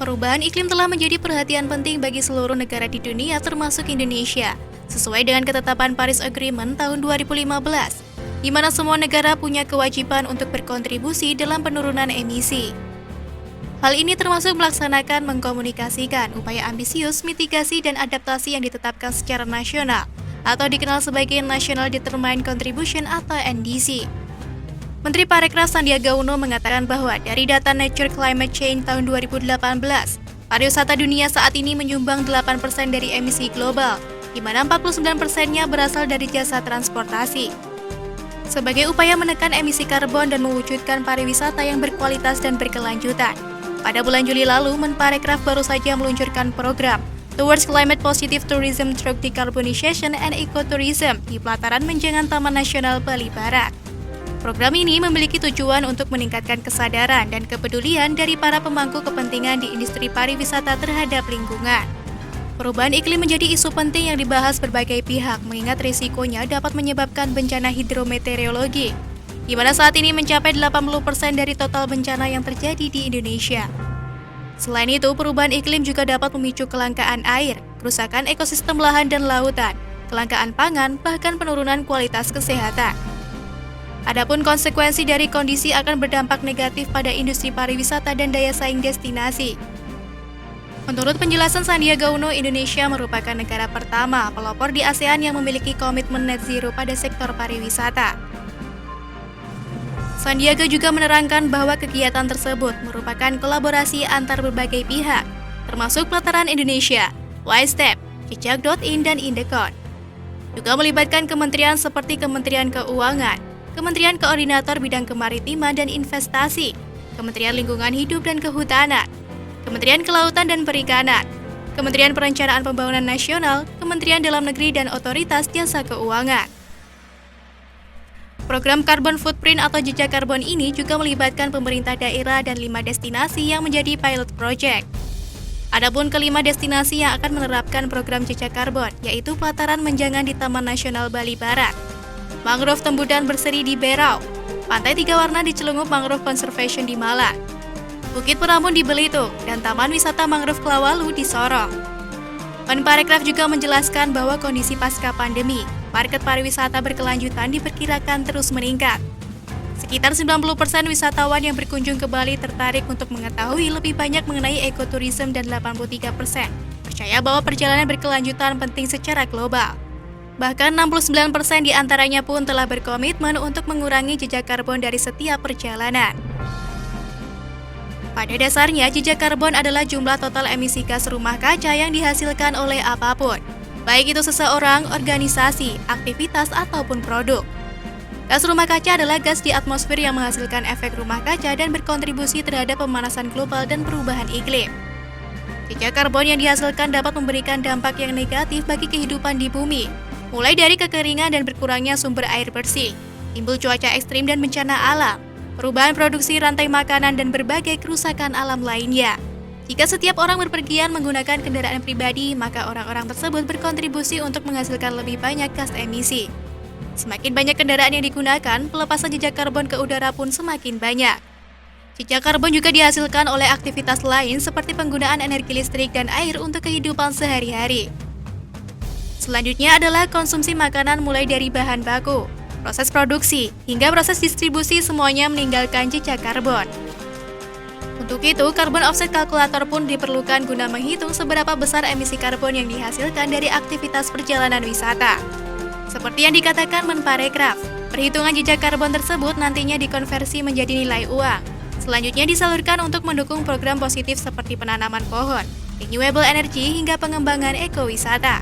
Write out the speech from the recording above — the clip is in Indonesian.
Perubahan iklim telah menjadi perhatian penting bagi seluruh negara di dunia termasuk Indonesia, sesuai dengan ketetapan Paris Agreement tahun 2015, di mana semua negara punya kewajiban untuk berkontribusi dalam penurunan emisi. Hal ini termasuk melaksanakan mengkomunikasikan upaya ambisius mitigasi dan adaptasi yang ditetapkan secara nasional, atau dikenal sebagai National Determined Contribution atau NDC. Menteri Parekraf Sandiaga Uno mengatakan bahwa dari data Nature Climate Change tahun 2018, pariwisata dunia saat ini menyumbang 8% dari emisi global, di mana 49%-nya berasal dari jasa transportasi. Sebagai upaya menekan emisi karbon dan mewujudkan pariwisata yang berkualitas dan berkelanjutan, pada bulan Juli lalu, Menparekraf baru saja meluncurkan program Towards Climate Positive Tourism Through Decarbonization and Ecotourism di pelataran Menjangan Taman Nasional Bali Barat. Program ini memiliki tujuan untuk meningkatkan kesadaran dan kepedulian dari para pemangku kepentingan di industri pariwisata terhadap lingkungan. Perubahan iklim menjadi isu penting yang dibahas berbagai pihak mengingat risikonya dapat menyebabkan bencana hidrometeorologi, di mana saat ini mencapai 80% dari total bencana yang terjadi di Indonesia. Selain itu, perubahan iklim juga dapat memicu kelangkaan air, kerusakan ekosistem lahan dan lautan, kelangkaan pangan, bahkan penurunan kualitas kesehatan. Adapun konsekuensi dari kondisi akan berdampak negatif pada industri pariwisata dan daya saing destinasi. Menurut penjelasan Sandiaga Uno, Indonesia merupakan negara pertama pelopor di ASEAN yang memiliki komitmen net zero pada sektor pariwisata. Sandiaga juga menerangkan bahwa kegiatan tersebut merupakan kolaborasi antar berbagai pihak, termasuk Pelataran Indonesia, Y-Step, Jejak.in, dan Indekon. Juga melibatkan kementerian seperti Kementerian Keuangan, Kementerian Koordinator Bidang Kemaritiman dan Investasi, Kementerian Lingkungan Hidup dan Kehutanan, Kementerian Kelautan dan Perikanan, Kementerian Perencanaan Pembangunan Nasional, Kementerian Dalam Negeri dan Otoritas Jasa Keuangan. Program Carbon Footprint atau jejak karbon ini juga melibatkan pemerintah daerah dan 5 destinasi yang menjadi pilot project. Adapun kelima destinasi yang akan menerapkan program jejak karbon, yaitu Pelataran Menjangan di Taman Nasional Bali Barat, Mangrove Tembudan Berseri di Berau, Pantai Tiga Warna di Celungup Mangrove Conservation di Malang, Bukit Peramun di Belitung, dan Taman Wisata Mangrove Klawalu di Sorong. Menparekraf juga menjelaskan bahwa kondisi pasca pandemi, market pariwisata berkelanjutan diperkirakan terus meningkat. Sekitar 90% wisatawan yang berkunjung ke Bali tertarik untuk mengetahui lebih banyak mengenai ekoturism dan 83% percaya bahwa perjalanan berkelanjutan penting secara global. Bahkan 69% diantaranya pun telah berkomitmen untuk mengurangi jejak karbon dari setiap perjalanan. Pada dasarnya, jejak karbon adalah jumlah total emisi gas rumah kaca yang dihasilkan oleh apapun, baik itu seseorang, organisasi, aktivitas, ataupun produk. Gas rumah kaca adalah gas di atmosfer yang menghasilkan efek rumah kaca dan berkontribusi terhadap pemanasan global dan perubahan iklim. Jejak karbon yang dihasilkan dapat memberikan dampak yang negatif bagi kehidupan di bumi, mulai dari kekeringan dan berkurangnya sumber air bersih, timbul cuaca ekstrim dan bencana alam, perubahan produksi rantai makanan, dan berbagai kerusakan alam lainnya. Jika setiap orang berpergian menggunakan kendaraan pribadi, maka orang-orang tersebut berkontribusi untuk menghasilkan lebih banyak gas emisi. Semakin banyak kendaraan yang digunakan, pelepasan jejak karbon ke udara pun semakin banyak. Jejak karbon juga dihasilkan oleh aktivitas lain seperti penggunaan energi listrik dan air untuk kehidupan sehari-hari. Selanjutnya adalah konsumsi makanan mulai dari bahan baku, proses produksi, hingga proses distribusi semuanya meninggalkan jejak karbon. Untuk itu, Carbon Offset Calculator pun diperlukan guna menghitung seberapa besar emisi karbon yang dihasilkan dari aktivitas perjalanan wisata. Seperti yang dikatakan Menparekraf, perhitungan jejak karbon tersebut nantinya dikonversi menjadi nilai uang. Selanjutnya disalurkan untuk mendukung program positif seperti penanaman pohon, renewable energy, hingga pengembangan ekowisata.